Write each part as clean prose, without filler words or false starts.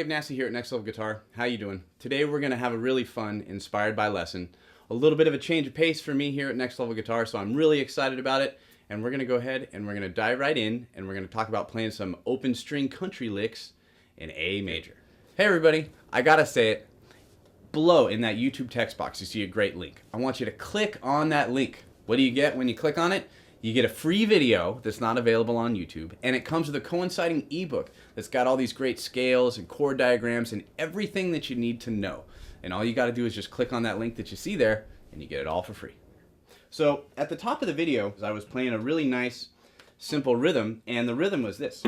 Dave Nasty here at Next Level Guitar. How you doing? Today we're going to have a really fun, inspired by lesson. A little bit of a change of pace for me here at Next Level Guitar, so I'm really excited about it. And we're going to go ahead and we're going to dive right in, and we're going to talk about playing some open string country licks in A major. Hey everybody, I gotta say it. Below in that YouTube text box you see a great link. I want you to click on that link. What do you get when you click on it? You get a free video that's not available on YouTube, and it comes with a coinciding ebook that's got all these great scales and chord diagrams and everything that you need to know. And all you got to do is just click on that link that you see there, and you get it all for free. So at the top of the video, I was playing a really nice, simple rhythm, and the rhythm was this.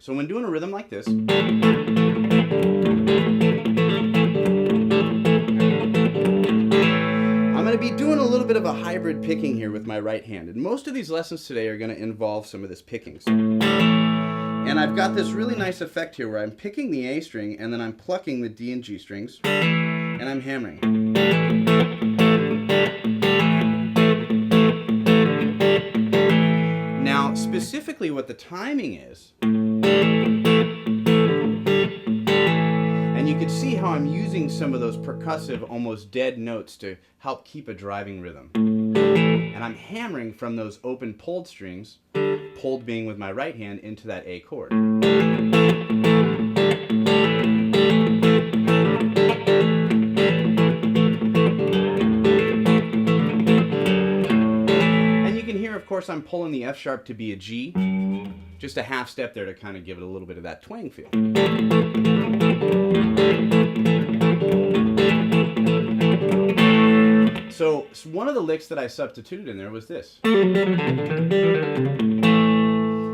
So when doing a rhythm like this, I'm going to be doing a little bit of a hybrid picking here with my right hand. And most of these lessons today are going to involve some of this picking. And I've got this really nice effect here where I'm picking the A string and then I'm plucking the D and G strings and I'm hammering. Now, specifically what the timing is, and you can see how I'm using some of those percussive, almost dead notes to help keep a driving rhythm. And I'm hammering from those open pulled strings, pulled being with my right hand, into that A chord. And you can hear, of course, I'm pulling the F sharp to be a G. Just a half step there to kind of give it a little bit of that twang feel. So one of the licks that I substituted in there was this.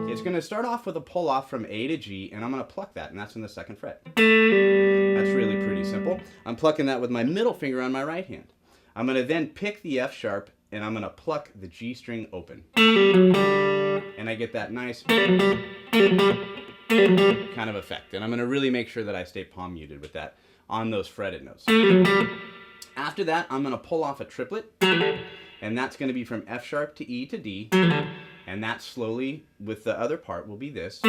It's going to start off with a pull off from A to G, and I'm going to pluck that, and that's in the 2nd fret. That's really pretty simple. I'm plucking that with my middle finger on my right hand. I'm going to then pick the F sharp, and I'm going to pluck the G string open. And I get that nice kind of effect. And I'm going to really make sure that I stay palm muted with that on those fretted notes. After that, I'm going to pull off a triplet, and that's going to be from F sharp to E to D, and that slowly, with the other part, will be this.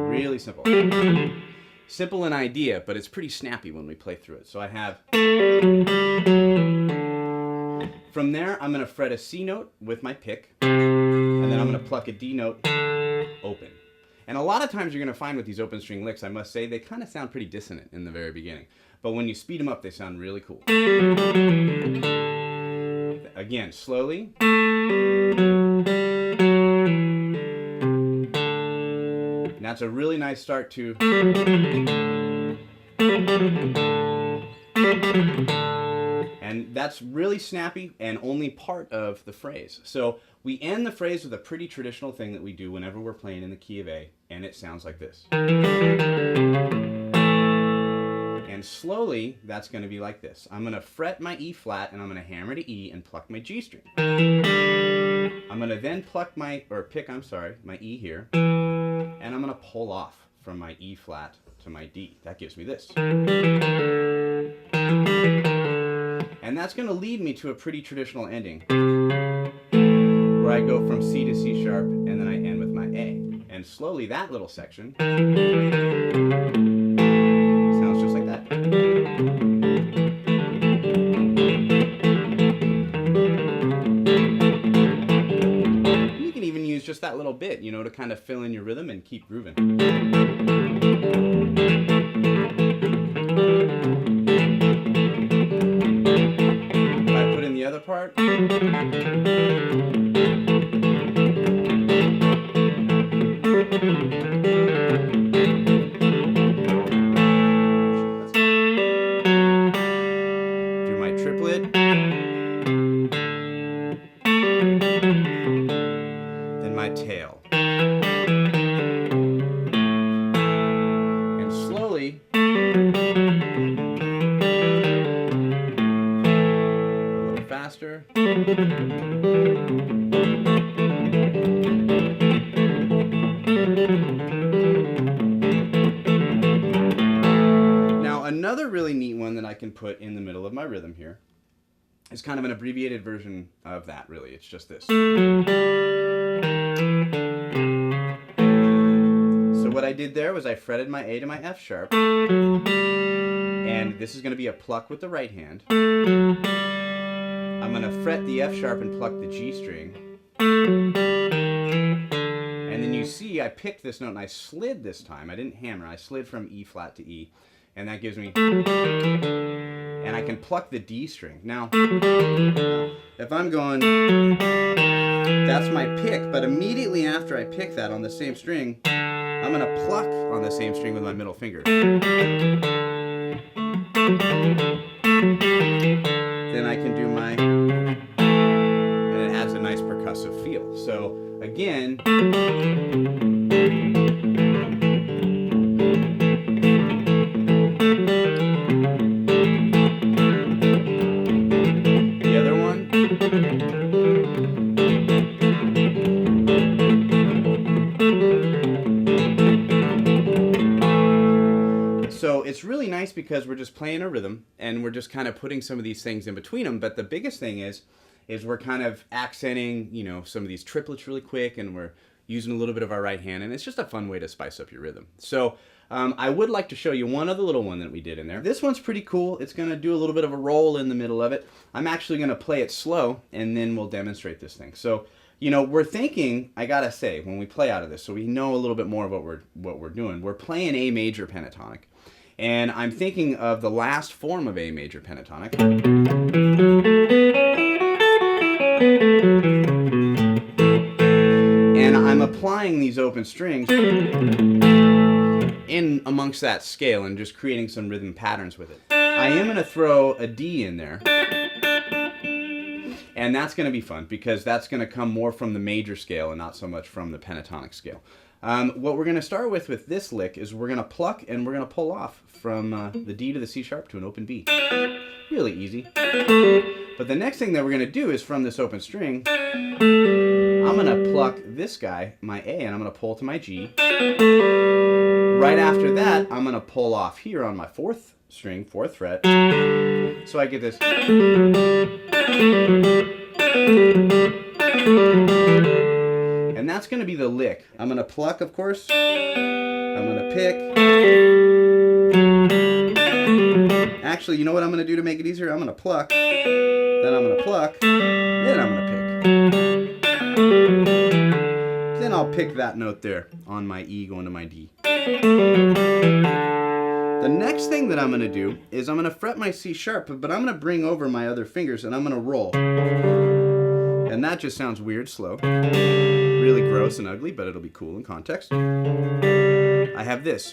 Really simple. Simple in idea, but it's pretty snappy when we play through it. So I have... From there, I'm going to fret a C note with my pick, and then I'm going to pluck a D note open. And a lot of times you're going to find with these open string licks, I must say, they kind of sound pretty dissonant in the very beginning. But when you speed them up, they sound really cool. Again, slowly. And that's a really nice start to... And that's really snappy and only part of the phrase. So we end the phrase with a pretty traditional thing that we do whenever we're playing in the key of A, and it sounds like this. And slowly, that's going to be like this. I'm going to fret my E flat, and I'm going to hammer to E and pluck my G string. I'm going to then pluck my E here, and I'm going to pull off from my E flat to my D. That gives me this. And that's going to lead me to a pretty traditional ending, where I go from C to C sharp, and then I end with my A. And slowly, that little section sounds just like that. You can even use just that little bit, you know, to kind of fill in your rhythm and keep grooving. The other part. Do my triplet. Then my tail. And slowly faster. Now another really neat one that I can put in the middle of my rhythm here is kind of an abbreviated version of that, really. It's just this. So what I did there was I fretted my A to my F sharp, and this is going to be a pluck with the right hand. I'm going to fret the F sharp and pluck the G string. And then you see I picked this note and I slid this time. I didn't hammer. I slid from E flat to E. And that gives me... And I can pluck the D string. Now, if I'm going... That's my pick. But immediately after I pick that on the same string, I'm going to pluck on the same string with my middle finger. Then I can do my... And it adds a nice percussive feel. So, again... The other one... So it's really nice because we're just playing a rhythm and we're just kind of putting some of these things in between them. But the biggest thing is we're kind of accenting, you know, some of these triplets really quick, and we're using a little bit of our right hand, and it's just a fun way to spice up your rhythm. So I would like to show you one other little one that we did in there. This one's pretty cool. It's going to do a little bit of a roll in the middle of it. I'm actually going to play it slow, and then we'll demonstrate this thing. So, you know, we're thinking, I gotta say, when we play out of this, so we know a little bit more of what we're doing. We're playing A major pentatonic. And I'm thinking of the last form of A major pentatonic. And I'm applying these open strings in amongst that scale and just creating some rhythm patterns with it. I am going to throw a D in there. And that's going to be fun because that's going to come more from the major scale and not so much from the pentatonic scale. What we're going to start with this lick is we're going to pluck and we're going to pull off from the D to the C sharp to an open B. Really easy. But the next thing that we're going to do is from this open string, I'm going to pluck this guy, my A, and I'm going to pull to my G. Right after that, I'm going to pull off here on my fourth string, fourth fret. So I get this. And that's going to be the lick. I'm going to pluck, of course. I'm going to pick. Actually, you know what I'm going to do to make it easier? I'm going to pluck. Then I'm going to pluck. Then I'm going to pick. Then I'll pick that note there on my E going to my D. The next thing that I'm going to do is I'm going to fret my C sharp, but I'm going to bring over my other fingers and I'm going to roll. And that just sounds weird, slow. Really gross and ugly, but it'll be cool in context. I have this.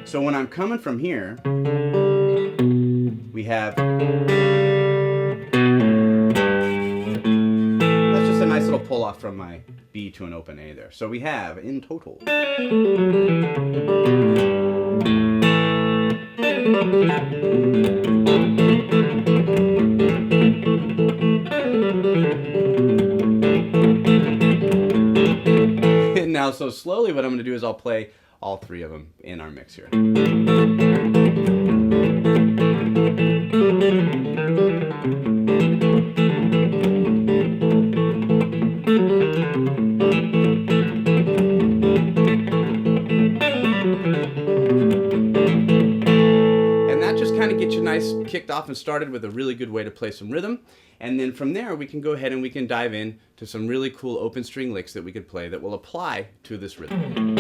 So when I'm coming from here, we have... That's just a nice little pull off from my B to an open A there. So we have, in total... And now, so slowly what I'm going to do is I'll play all three of them in our mix here. And that just kind of gets you nice kicked off and started with a really good way to play some rhythm. And then from there we can go ahead and we can dive in to some really cool open string licks that we could play that will apply to this rhythm.